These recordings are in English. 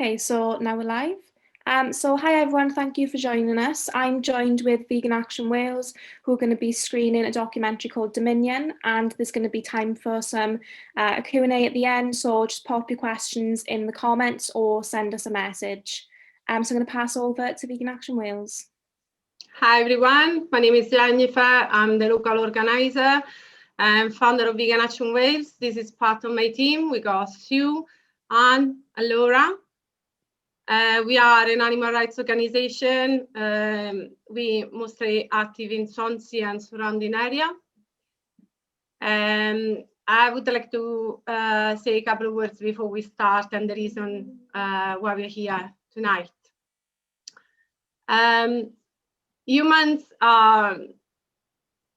Okay, so now we're live. So hi everyone, thank you for joining us. I'm joined with Vegan Action Wales, who are going to be screening a documentary called Dominion, and there's going to be time for some a Q&A at the end, so just pop your questions in the comments or send us a message. So I'm going to pass over to Vegan Action Wales. Hi everyone, my name is Jennifer. I'm the local organizer and founder of Vegan Action Wales. This is part of my team. We got Sue, Anne, and Laura. We are an animal rights organization. We mostly active in Swansea and surrounding area. I would like to say a couple of words before we start and the reason why we're here tonight. Humans are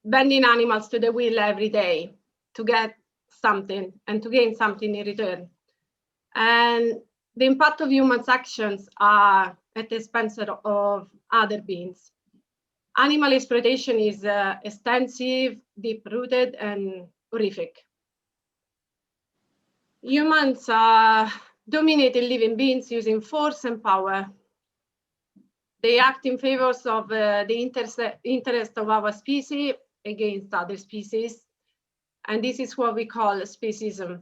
bending animals to the wheel every day to get something and to gain something in return. And the impact of humans' actions are at the expense of other beings. Animal exploitation is extensive, deep-rooted, and horrific. Humans are dominating living beings using force and power. They act in favor of the interest of our species against other species. And this is what we call speciesism.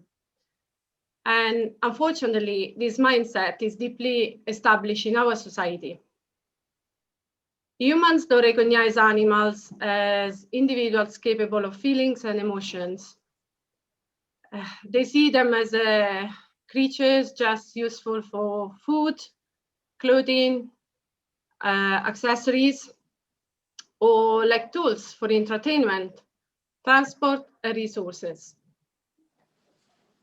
And unfortunately, this mindset is deeply established in our society. Humans don't recognize animals as individuals capable of feelings and emotions. They see them as creatures just useful for food, clothing, accessories, or like tools for entertainment, transport, and resources.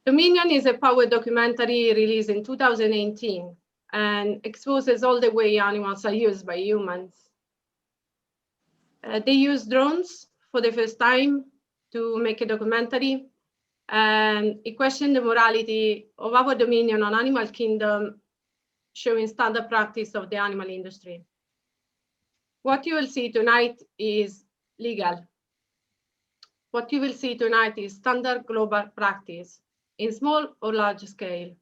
Dominion is a power documentary released in 2018 and exposes all the way animals are used by humans. They use drones for the first time to make a documentary, and it questioned the morality of our dominion on animal kingdom, showing standard practice of the animal industry. What you will see tonight is legal. What you will see tonight is standard global practice in small or large scale.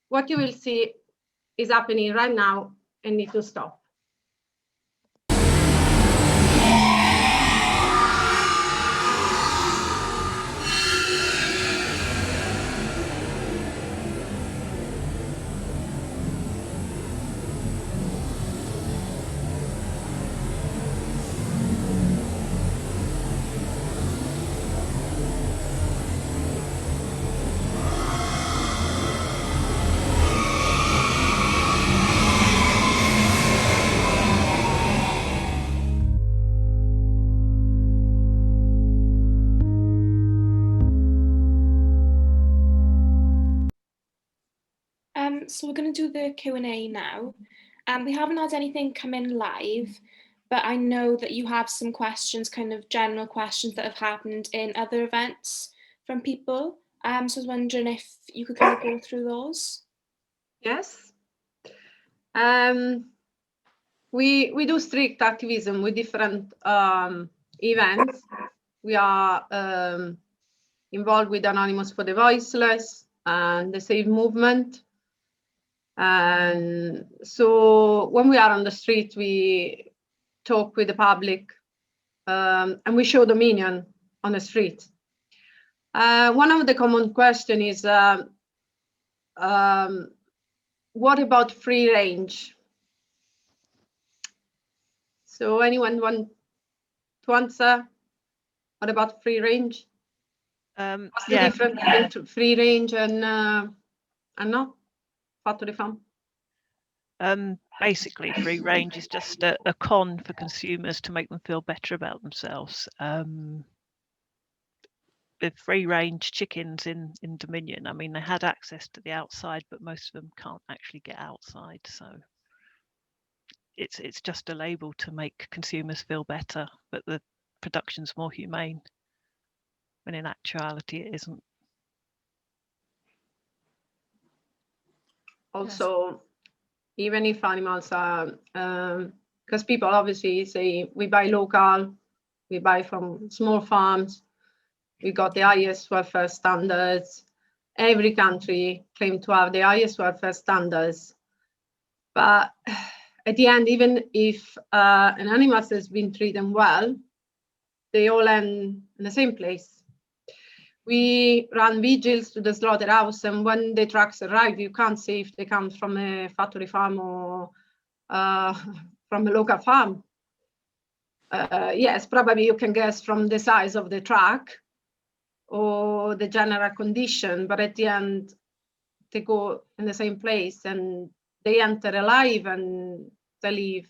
What you will see is happening right now and need to stop. So we're going to do the Q&A now. We haven't had anything come in live, but I know that you have some questions, kind of general questions that have happened in other events from people. So I was wondering if you could kind of go through those. Yes. We do strict activism with different events. We are involved with Anonymous for the Voiceless and the Save Movement. And so when we are on the street, we talk with the public and we show dominion on the street. One of the common questions is, what about free range? So anyone want to answer? What about free range? What's the difference between free range and not? Fatto di fame? Basically, free range is just a con for consumers to make them feel better about themselves. With free range chickens in Dominion, I mean, they had access to the outside, but most of them can't actually get outside. So it's just a label to make consumers feel better, but the production's more humane, when in actuality it isn't. Also, even if animals are, because people obviously say we buy local, we buy from small farms, we got the highest welfare standards, every country claims to have the highest welfare standards. But at the end, even if an animal has been treated well, they all end in the same place. We run vigils to the slaughterhouse, and when the trucks arrive, you can't say if they come from a factory farm or from a local farm. Yes, probably you can guess from the size of the truck or the general condition, but at the end, they go in the same place and they enter alive and they leave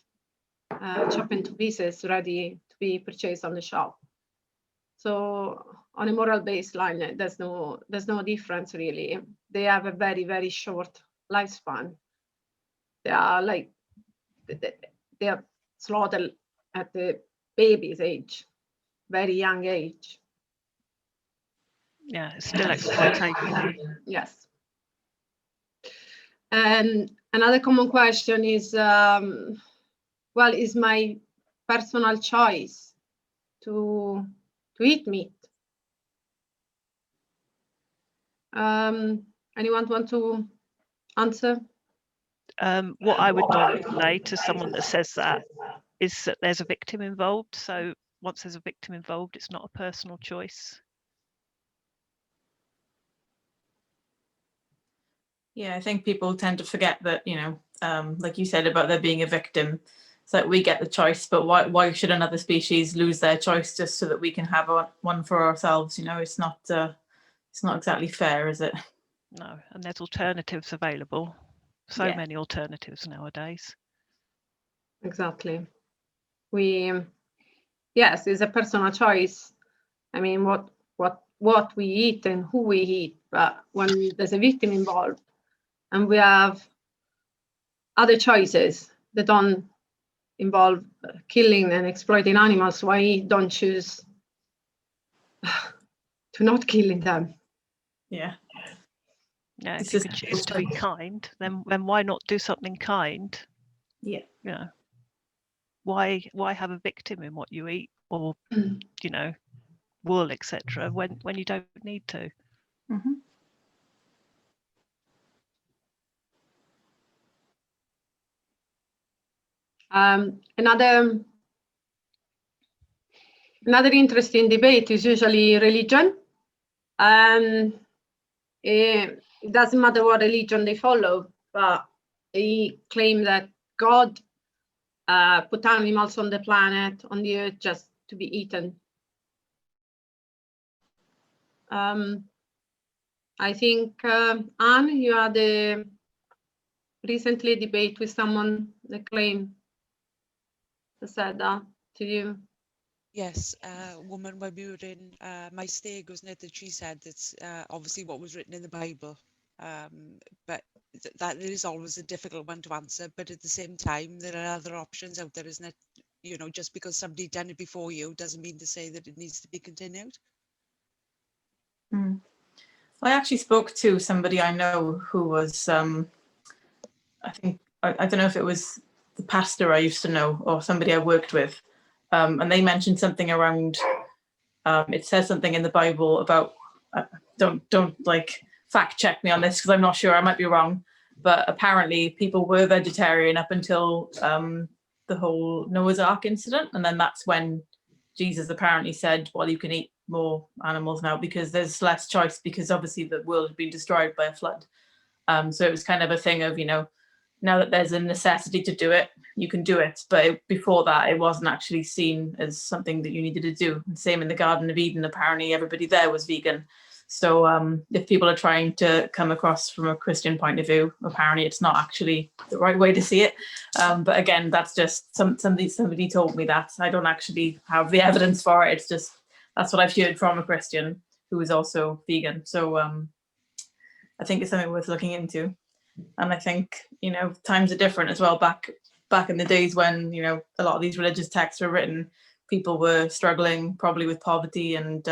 chopped into pieces, ready to be purchased on the shop. So on a moral baseline, there's no difference really. They have a very, very short lifespan. They are slaughtered at the baby's age, very young age. Yeah, it's still exploitation. Yes. And another common question is, well, is my personal choice to eat meat? Anyone want to answer? What I would normally say to someone that says that is that there's a victim involved. So once there's a victim involved, it's not a personal choice. Yeah, I think people tend to forget that, you know, like you said about there being a victim, it's like we get the choice, but why should another species lose their choice just so that we can have one for ourselves? You know, it's not exactly fair, is it? No, and there's alternatives available. So Yeah. many alternatives nowadays. Exactly. Yes, it's a personal choice. I mean, what we eat and who we eat, but when there's a victim involved and we have other choices that don't involve killing and exploiting animals, why don't choose to not killing them? Yeah. Yeah, It's if you just can choose to be kind, then why not do something kind? Yeah. You know, why have a victim in what you eat, or you know, wool, etc. when you don't need to? Mm-hmm. Another interesting debate is usually religion. It doesn't matter what religion they follow, but they claim that God put animals on the planet, on the earth, just to be eaten. I think, Anne, you had recently a debate with someone that claimed that said that to you. Yes, a woman when we were in my stag, wasn't it, that she said it's obviously what was written in the Bible, but that is always a difficult one to answer. But at the same time, there are other options out there, isn't it? You know, just because somebody done it before you doesn't mean to say that it needs to be continued. Mm. I actually spoke to somebody I know who was, I think, I don't know if it was the pastor I used to know or somebody I worked with, and they mentioned something around, it says something in the Bible about, don't like fact check me on this because I'm not sure, I might be wrong, but apparently people were vegetarian up until the whole Noah's Ark incident, and then that's when Jesus apparently said, well, you can eat more animals now because there's less choice, because obviously the world had been destroyed by a flood. So it was kind of a thing of, you know, now that there's a necessity to do it, you can do it. But before that, it wasn't actually seen as something that you needed to do. And same in the Garden of Eden, apparently everybody there was vegan. So if people are trying to come across from a Christian point of view, apparently it's not actually the right way to see it. But again, that's just somebody told me that. I don't actually have the evidence for it. It's just, that's what I've heard from a Christian who is also vegan. So I think it's something worth looking into. And I think, you know, times are different as well. Back in the days when, you know, a lot of these religious texts were written, people were struggling probably with poverty, and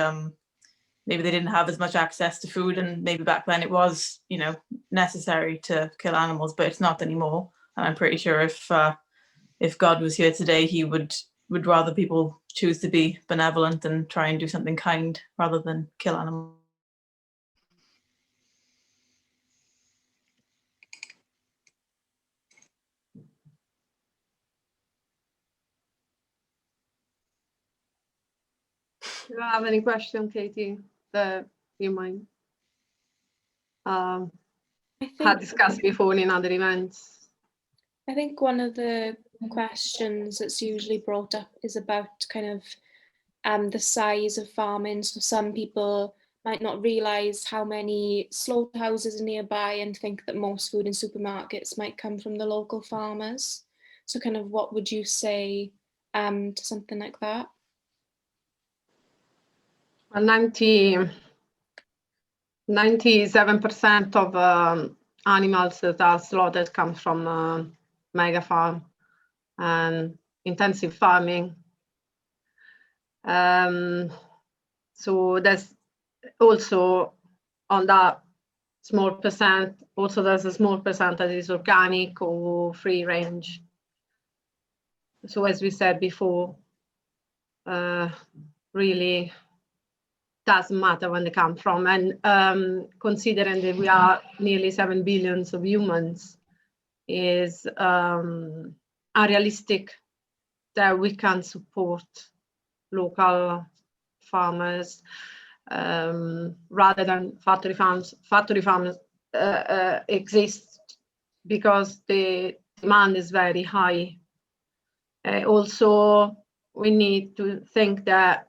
maybe they didn't have as much access to food, and maybe back then it was, you know, necessary to kill animals, but it's not anymore. And I'm pretty sure if God was here today, he would rather people choose to be benevolent and try and do something kind rather than kill animals. Do you have any question, Katie, that you might I had think discussed before in other events? I think one of the questions that's usually brought up is about kind of the size of farming. So some people might not realise how many slaughterhouses are nearby and think that most food in supermarkets might come from the local farmers. So kind of what would you say to something like that? Well, 97% of animals that are slaughtered come from mega farm and intensive farming. So there's also on that small percent, also there's a small percent that is organic or free range. So as we said before, really doesn't matter when they come from. And considering that we are nearly 7 billion of humans, is unrealistic that we can support local farmers rather than factory farms. Factory farms exist because the demand is very high. Also, we need to think that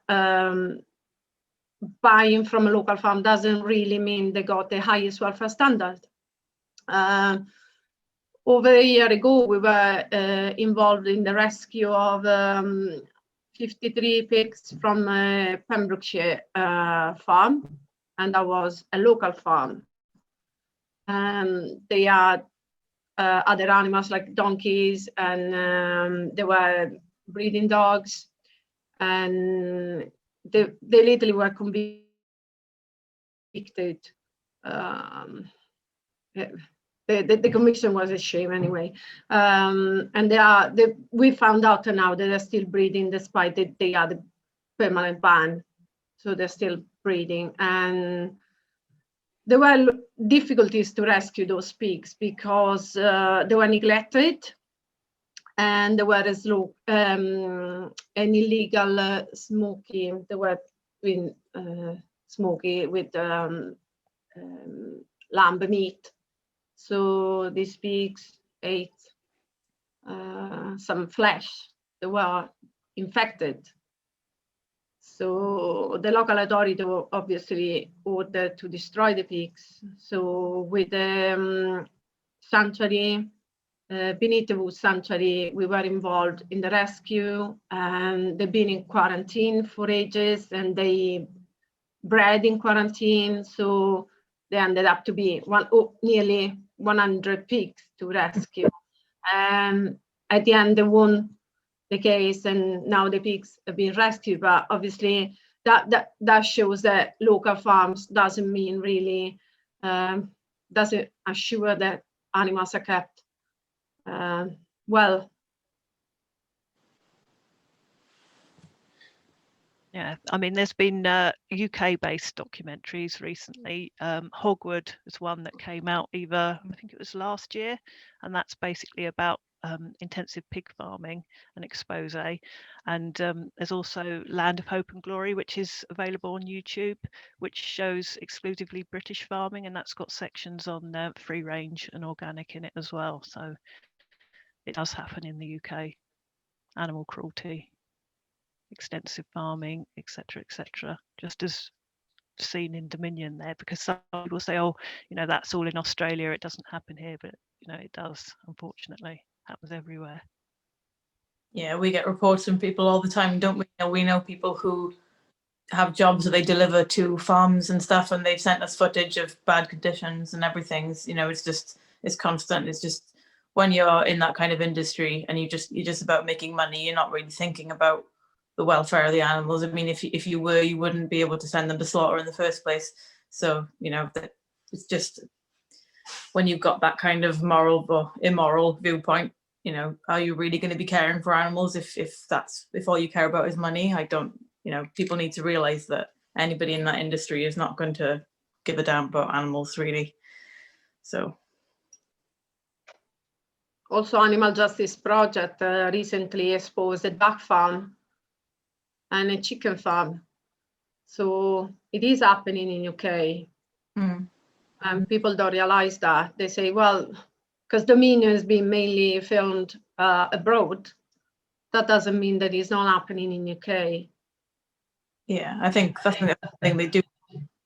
buying from a local farm doesn't really mean they got the highest welfare standard. Over a year ago, we were involved in the rescue of 53 pigs from a Pembrokeshire farm, and that was a local farm. They had other animals like donkeys, and they were breeding dogs, and they literally were convicted. The conviction was a shame anyway, and we found out now that they're still breeding despite that they had a permanent ban, so they're still breeding. And there were difficulties to rescue those pigs because they were neglected, and there were an illegal smoking. They were doing smoky with lamb meat. So these pigs ate some flesh. They were infected. So the local authority obviously ordered to destroy the pigs. So with the sanctuary, beneath the wood sanctuary, we were involved in the rescue, and they've been in quarantine for ages, and they bred in quarantine. So they ended up to be nearly 100 pigs to rescue. And at the end, they won the case, and now the pigs have been rescued. But obviously, that shows that local farms doesn't mean really doesn't assure that animals are kept well. Yeah, I mean, there's been UK-based documentaries recently. Hogwood is one that came out I think it was last year, and that's basically about intensive pig farming and expose. And there's also Land of Hope and Glory, which is available on YouTube, which shows exclusively British farming, and that's got sections on free range and organic in it as well. So it does happen in the UK. Animal cruelty, extensive farming, etc., just as seen in Dominion there, because some people say, oh, that's all in Australia, it doesn't happen here, but it does. Unfortunately, happens everywhere. Yeah, we get reports from people all the time, don't we? We know people who have jobs that they deliver to farms and stuff, and they've sent us footage of bad conditions and everything. It's constant. It's just when you're in that kind of industry and you're just about making money, you're not really thinking about the welfare of the animals. I mean, if you were, you wouldn't be able to send them to slaughter in the first place. So it's just when you've got that kind of moral or immoral viewpoint, are you really going to be caring for animals if all you care about is money? I don't. People need to realize that anybody in that industry is not going to give a damn about animals, really. So. Also, Animal Justice Project recently exposed a duck farm and a chicken farm So it is happening in UK. And people don't realize that. They say, well, because Dominion has been mainly filmed abroad, that doesn't mean that it's not happening in UK. Yeah, I think that's the thing they do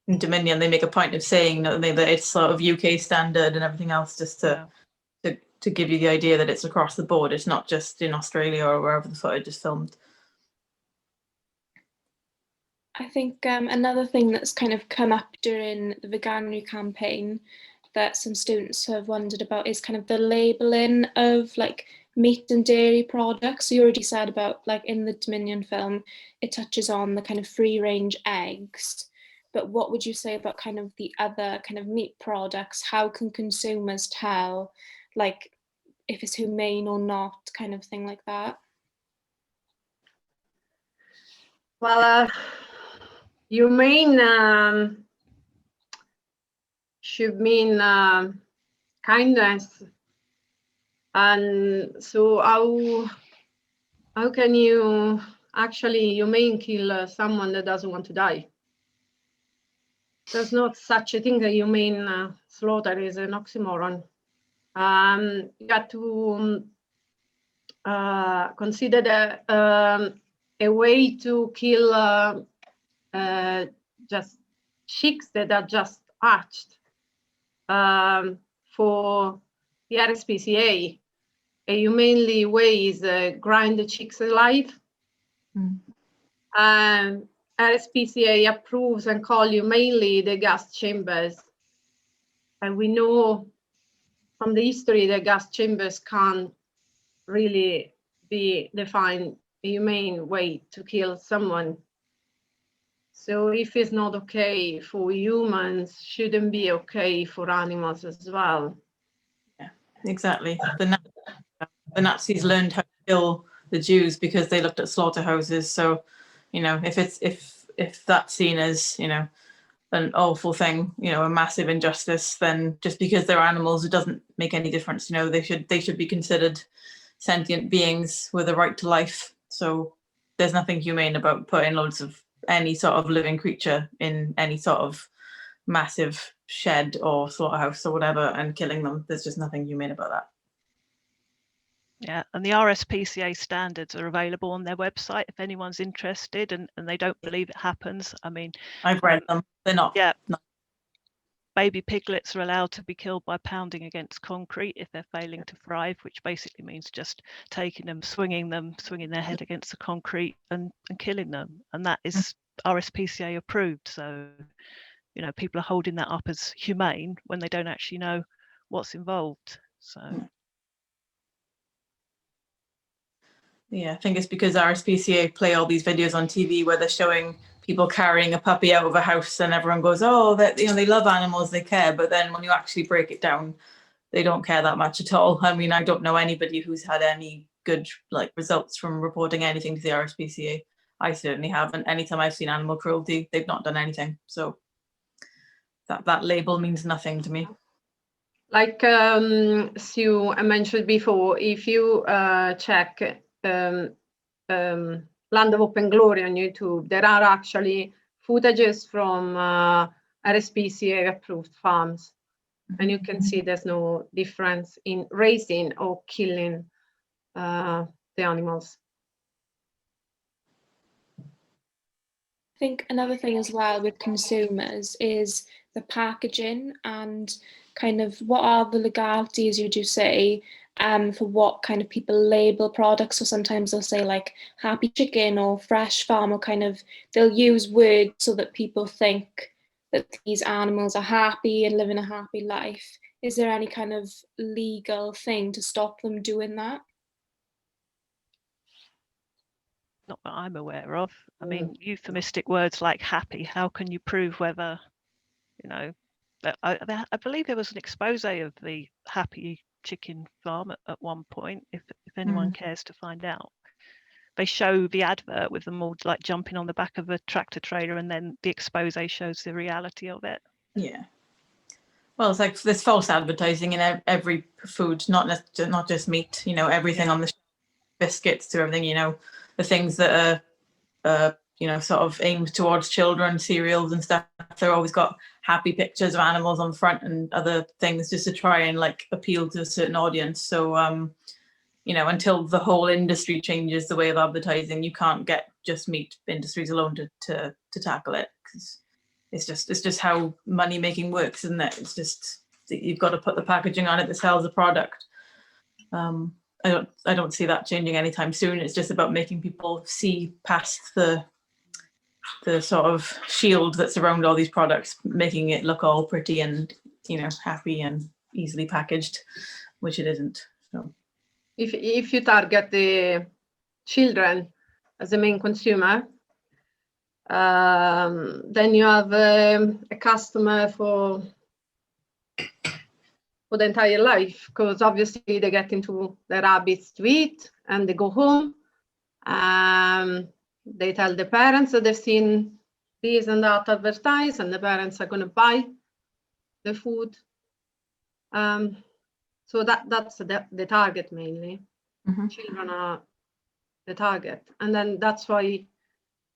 in Dominion. They make a point of saying that it's sort of UK standard and everything else, just to give you the idea that it's across the board. It's not just in Australia or wherever the footage is filmed. I think another thing that's kind of come up during the Veganuary campaign that some students have wondered about is kind of the labelling of like meat and dairy products. So you already said about, like, in the Dominion film, it touches on the kind of free range eggs. But what would you say about kind of the other kind of meat products? How can consumers tell, like, if it's humane or not, kind of thing like that? Well, humane should mean kindness. And so how can you actually humane kill someone that doesn't want to die? There's not such a thing. A humane slaughter is an oxymoron. You got to consider that a way to kill just chicks that are just hatched for the RSPCA. A humanely way is grind the chicks alive. RSPCA approves and call humanely the gas chambers. And we know from the history that gas chambers can't really be defined a humane way to kill someone. So if it's not okay for humans, shouldn't be okay for animals as well. Yeah, exactly. The Nazis learned how to kill the Jews because they looked at slaughterhouses. So, you know, if that's seen as, you know, an awful thing, you know, a massive injustice, then just because they're animals, it doesn't make any difference. You know, they should be considered sentient beings with a right to life. So there's nothing humane about putting loads of any sort of living creature in any sort of massive shed or slaughterhouse or whatever and killing them. There's just nothing humane about that. Yeah, and the RSPCA standards are available on their website if anyone's interested, and they don't believe it happens. I mean, I've read them. They're not. Yeah. Baby piglets are allowed to be killed by pounding against concrete if they're failing to thrive, which basically means just taking them, swinging their head against the concrete and killing them. And that is RSPCA approved. So, you know, people are holding that up as humane when they don't actually know what's involved. So. Yeah, I think it's because RSPCA play all these videos on TV where they're showing people carrying a puppy out of a house, and everyone goes, "Oh, that, you know, they love animals, they care." But then when you actually break it down, they don't care that much at all. I mean, I don't know anybody who's had any good results from reporting anything to the RSPCA. I certainly haven't. Anytime I've seen animal cruelty, they've not done anything. So that label means nothing to me. Like Sue mentioned before, if you check Land of Open Glory on YouTube, there are actually footages from RSPCA approved farms. And you can see there's no difference in raising or killing the animals. I think another thing as well with consumers is the packaging and kind of what are the legalities, you do say, for what kind of people label products. So sometimes they'll say like happy chicken or fresh farm, or kind of they'll use words so that people think that these animals are happy and living a happy life. Is there any kind of legal thing to stop them doing that? Not that I'm aware of. I mean, euphemistic words like happy, how can you prove whether, you know, I believe there was an expose of the happy chicken farm at one point, if anyone cares to find out. They show the advert with them all like jumping on the back of a tractor trailer, and then the expose shows the reality of it. Yeah. Well, it's like there's false advertising in every food, not just meat, you know, everything on the biscuits to everything, you know, the things that are sort of aimed towards children, cereals and stuff. They're always got happy pictures of animals on the front and other things just to try and like appeal to a certain audience. So, until the whole industry changes the way of advertising, you can't get just meat industries alone to tackle it, because it's just how money making works, isn't it? It's just you've got to put the packaging on it that sells the product. I don't see that changing anytime soon. It's just about making people see past the sort of shield that's around all these products, making it look all pretty and happy and easily packaged, which it isn't. So if you target the children as the main consumer, then you have a customer for the entire life, because obviously they get into their habits to eat and they go home. They tell the parents that they've seen this and that advertised, and the parents are going to buy the food. So that's the target mainly. Mhm. Children are the target, and then that's why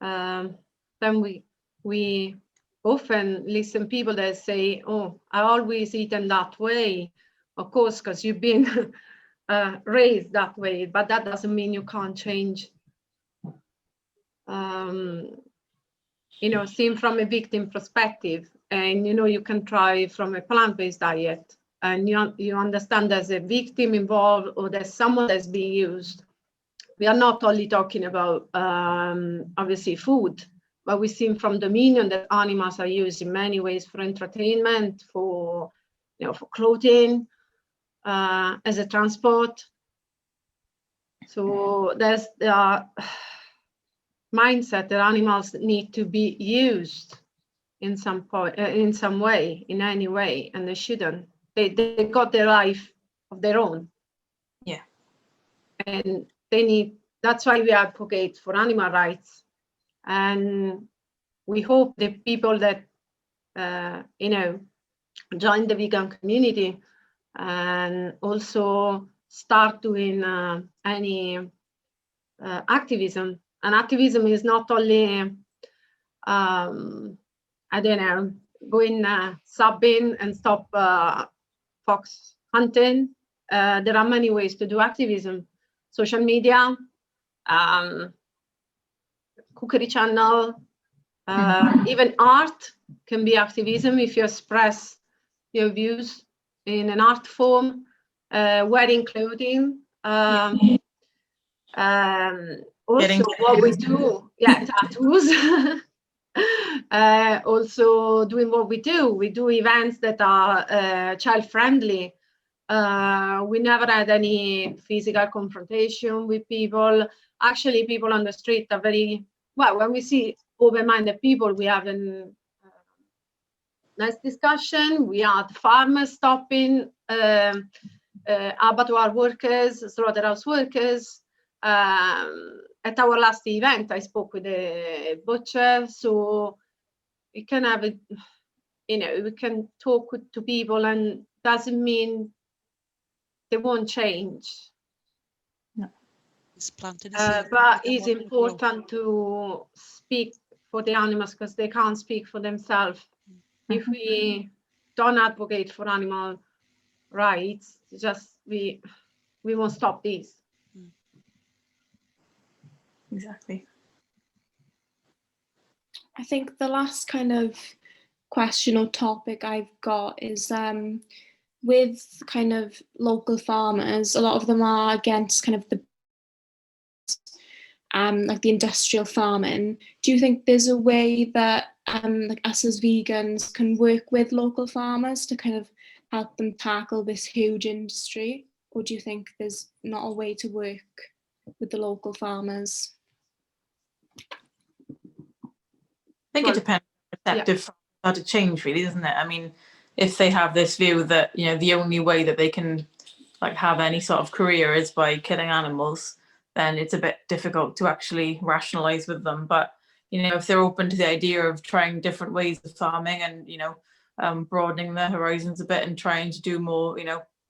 then we often listen people that say, "Oh, I always eaten that way." Of course, because you've been raised that way, but that doesn't mean you can't change. Seen from a victim perspective, and you can try from a plant-based diet, and you understand there's a victim involved or there's someone that's being used. We are not only talking about obviously food, but we've seen from Dominion that animals are used in many ways for entertainment, for clothing, as a transport. So there's the mindset that animals need to be used in some way, in any way, and they shouldn't. They got their life of their own. Yeah. And that's why we advocate for animal rights. And we hope the people that join the vegan community and also start doing any activism. And activism is not only going subbing and stop fox hunting. There are many ways to do activism. Social media, cookery channel, even art can be activism if you express your views in an art form. Wearing clothing, also what we do, tattoos. Also doing what we do events that are child friendly. We never had any physical confrontation with people. Actually, people on the street are very well. When we see open-minded people, we have a nice discussion. We had farmers stopping, abattoir workers, slaughterhouse workers. At our last event, I spoke with a butcher, so we can have we can talk to people, and doesn't mean they won't change. No. It's planted a seed, but it's important to speak for the animals because they can't speak for themselves. Mm-hmm. If we don't advocate for animal rights, we won't stop this. Exactly. I think the last kind of question or topic I've got is with kind of local farmers, a lot of them are against kind of the like the industrial farming. Do you think there's a way that like us as vegans can work with local farmers to kind of help them tackle this huge industry? Or do you think there's not a way to work with the local farmers? I think it depends on perspective how to change, really, doesn't it? I mean, if they have this view that the only way that they can like have any sort of career is by killing animals, then it's a bit difficult to actually rationalize with them. But if they're open to the idea of trying different ways of farming and broadening their horizons a bit and trying to do more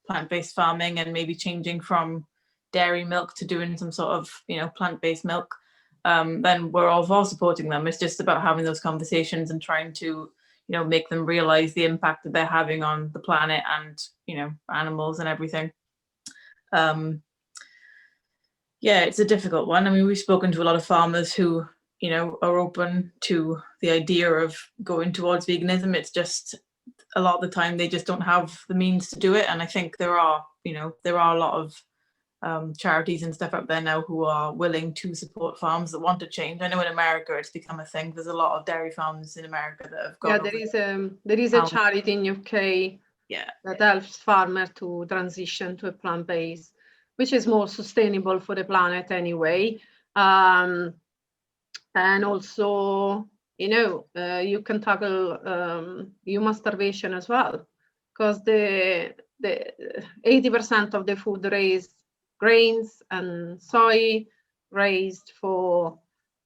plant-based farming and maybe changing from dairy milk to doing some sort of plant-based milk, then we're all for supporting them. It's just about having those conversations and trying to, make them realize the impact that they're having on the planet and, animals and everything. Yeah, it's a difficult one. I mean, we've spoken to a lot of farmers who, are open to the idea of going towards veganism. It's just a lot of the time they just don't have the means to do it. And I think there are a lot of charities and stuff out there now who are willing to support farms that want to change. I know in America it's become a thing. There's a lot of dairy farms in America that have got. Yeah, there is a charity in UK that helps farmers to transition to a plant-based, which is more sustainable for the planet anyway. And also, you can tackle human starvation as well, because the 80% of the food raised, grains and soy raised for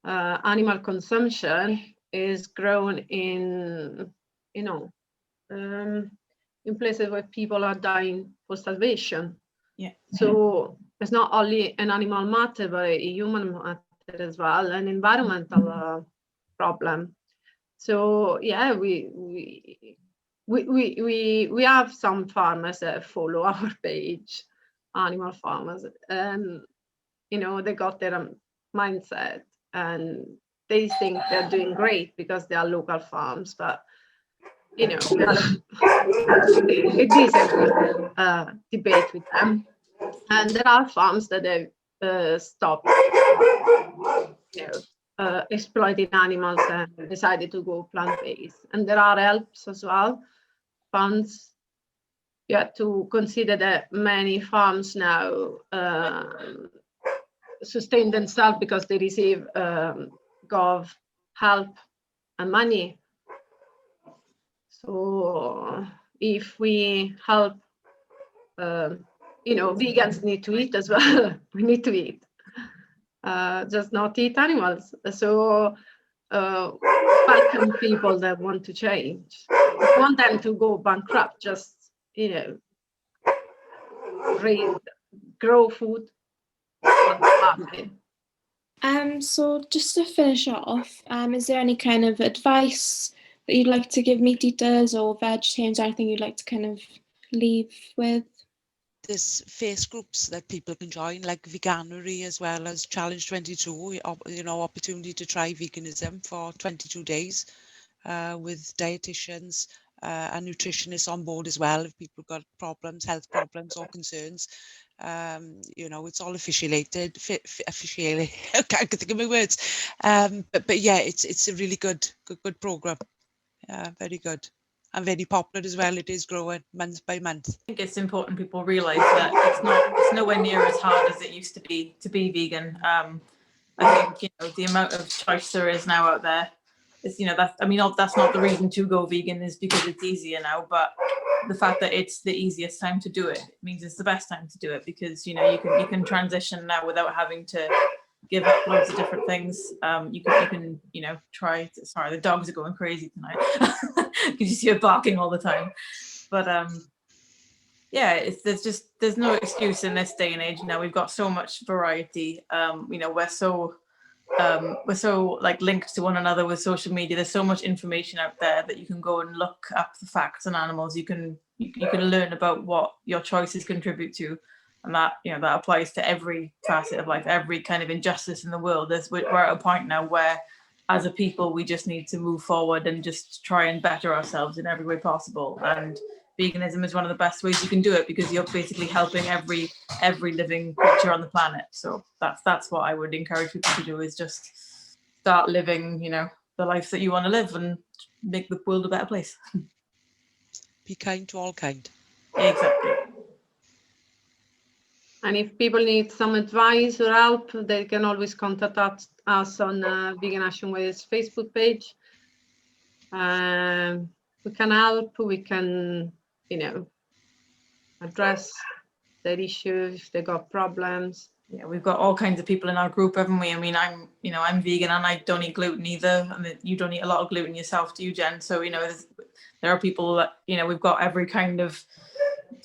animal consumption, is grown in places where people are dying for starvation. Yeah. So it's not only an animal matter, but a human matter as well, an environmental problem. So yeah, we have some farmers that follow our page, animal farmers, and they got their mindset and they think they're doing great because they are local farms, but it is a debate with them. And there are farms that have stopped exploiting animals and decided to go plant-based. And there are helps as well, funds. You have to consider that many farms now sustain themselves because they receive gov help and money. So if we help, vegans need to eat as well. We need to eat, just not eat animals. So welcome people that want to change. If you want them to go bankrupt, just grow food. So just to finish off, is there any kind of advice that you'd like to give meat eaters or vegetarians, or anything you'd like to kind of leave with? There's face groups that people can join, like Veganuary, as well as Challenge 22, opportunity to try veganism for 22 days with dietitians and nutritionists on board as well if people got problems, health problems or concerns. It's all officiated. I can't think of my words. But yeah, it's a really good program. Very good. And very popular as well. It is growing month by month. I think it's important people realise that it's nowhere near as hard as it used to be vegan. I think the amount of choice there is now out there is that's not the reason to go vegan, is because it's easier now, but the fact that it's the easiest time to do it means it's the best time to do it, because you can transition now without having to give up loads of different things. You can try. Sorry, the dogs are going crazy tonight because you see her barking all the time. But there's no excuse in this day and age. Now we've got so much variety. We're so like linked to one another with social media. There's so much information out there that you can go and look up the facts on animals. You can learn about what your choices contribute to. And that applies to every facet of life, every kind of injustice in the world. We're at a point now where, as a people, we just need to move forward and just try and better ourselves in every way possible. And veganism is one of the best ways you can do it, because you're basically helping every living creature on the planet. So that's what I would encourage people to do, is just start living, the life that you want to live and make the world a better place. Be kind to all kind. Exactly. And if people need some advice or help, they can always contact us on Vegan Action Wales Facebook page. We can help, we can, address their issues if they got problems. Yeah, we've got all kinds of people in our group, haven't we? I mean, I'm vegan and I don't eat gluten either. I mean, you don't eat a lot of gluten yourself, do you, Jen? So, there are people that, we've got every kind of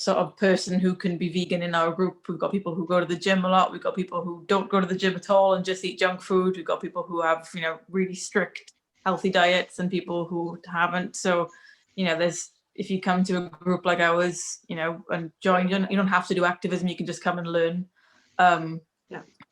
sort of person who can be vegan in our group. We've got people who go to the gym a lot. We've got people who don't go to the gym at all and just eat junk food. We've got people who have, you know, really strict healthy diets and people who haven't. So, you know, if you come to a group like ours, you know, and join, you don't have to do activism. You can just come and learn.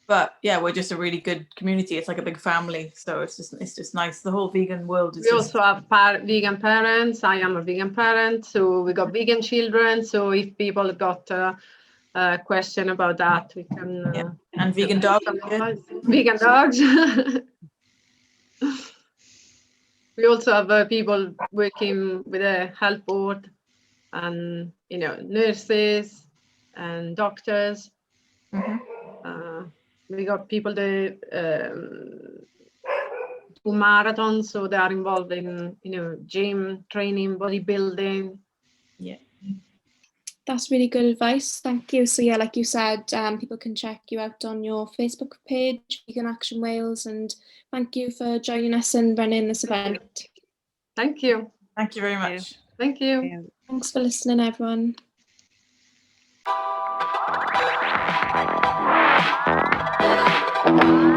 But yeah, we're just a really good community. It's like a big family. So it's just nice. The whole vegan world is. We also have vegan parents. I am a vegan parent, so we got vegan children. So if people got a question about that, we can. And vegan dogs. Vegan dogs. We also have people working with a health board, and you know, nurses and doctors. We got people that do marathons, so they are involved in, you know, gym training, bodybuilding. Yeah, that's really good advice. Thank you. So yeah, like you said, people can check you out on your Facebook page, Vegan Action Wales, and thank you for joining us and running this event. Thank you. Thank you very much. Thank you. Thanks for listening, everyone. Bye.